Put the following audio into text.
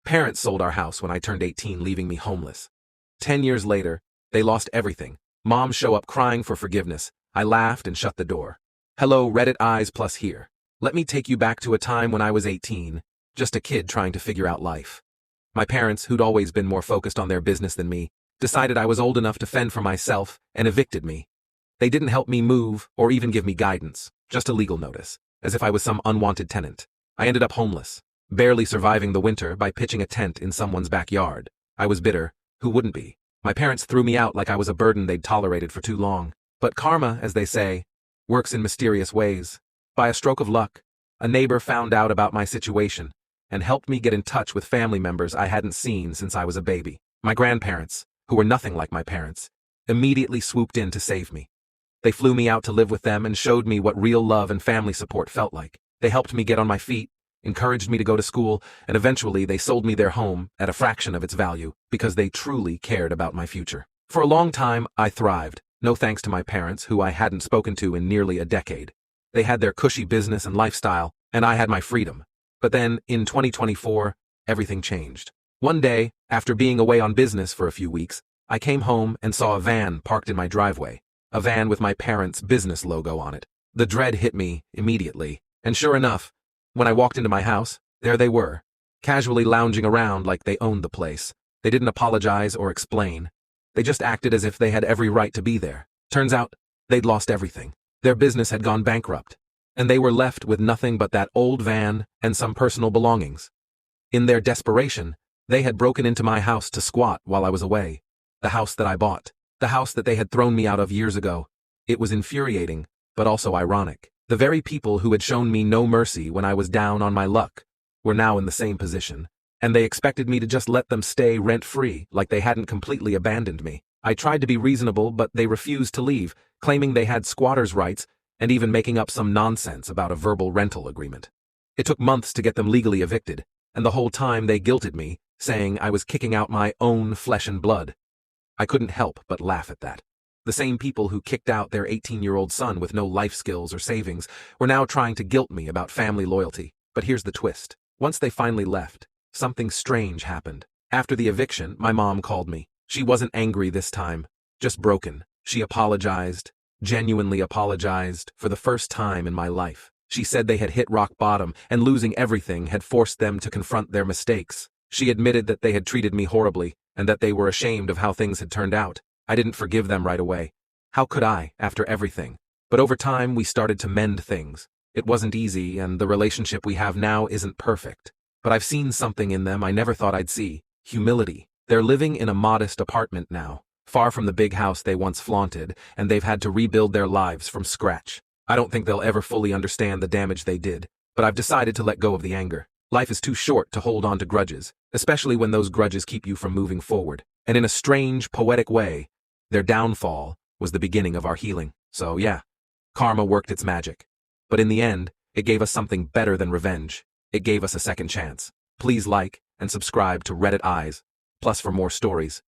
Parents sold our house when I turned 18, leaving me homeless. 10 years later, they lost everything. Mom show up crying for forgiveness. I laughed and shut the door. Hello, Reddit eyes plus here. Let me take you back to a time when I was 18, just a kid trying to figure out life. My parents, who'd always been more focused on their business than me, decided I was old enough to fend for myself and evicted me. They didn't help me move or even give me guidance, just a legal notice, as if I was some unwanted tenant. I ended up homeless, barely surviving the winter by pitching a tent in someone's backyard. I was bitter. Who wouldn't be? My parents threw me out like I was a burden they'd tolerated for too long. But karma, as they say, works in mysterious ways. By a stroke of luck, a neighbor found out about my situation and helped me get in touch with family members I hadn't seen since I was a baby. My grandparents, who were nothing like my parents, immediately swooped in to save me. They flew me out to live with them and showed me what real love and family support felt like. They helped me get on my feet, encouraged me to go to school, and eventually they sold me their home at a fraction of its value because they truly cared about my future. For a long time, I thrived, no thanks to my parents, who I hadn't spoken to in nearly a decade. They had their cushy business and lifestyle, and I had my freedom. But then, in 2024, everything changed. One day, after being away on business for a few weeks, I came home and saw a van parked in my driveway. A van with my parents' business logo on it. The dread hit me immediately, and sure enough, when I walked into my house, there they were, casually lounging around like they owned the place. They didn't apologize or explain. They just acted as if they had every right to be there. Turns out, they'd lost everything. Their business had gone bankrupt, and they were left with nothing but that old van and some personal belongings. In their desperation, they had broken into my house to squat while I was away. The house that I bought. The house that they had thrown me out of years ago. It was infuriating, but also ironic. The very people who had shown me no mercy when I was down on my luck were now in the same position, and they expected me to just let them stay rent-free like they hadn't completely abandoned me. I tried to be reasonable, but they refused to leave, claiming they had squatters' rights and even making up some nonsense about a verbal rental agreement. It took months to get them legally evicted, and the whole time they guilted me, saying I was kicking out my own flesh and blood. I couldn't help but laugh at that. The same people who kicked out their 18-year-old son with no life skills or savings were now trying to guilt me about family loyalty. But here's the twist. Once they finally left, something strange happened. After the eviction, my mom called me. She wasn't angry this time, just broken. She apologized, genuinely apologized, for the first time in my life. She said they had hit rock bottom and losing everything had forced them to confront their mistakes. She admitted that they had treated me horribly, and that they were ashamed of how things had turned out. I didn't forgive them right away. How could I, after everything? But over time, we started to mend things. It wasn't easy, and the relationship we have now isn't perfect. But I've seen something in them I never thought I'd see. Humility. They're living in a modest apartment now, far from the big house they once flaunted, and they've had to rebuild their lives from scratch. I don't think they'll ever fully understand the damage they did, but I've decided to let go of the anger. Life is too short to hold on to grudges, especially when those grudges keep you from moving forward. And in a strange, poetic way, their downfall was the beginning of our healing. So yeah, karma worked its magic. But in the end, it gave us something better than revenge. It gave us a second chance. Please like and subscribe to Reddit Eyes, plus for more stories.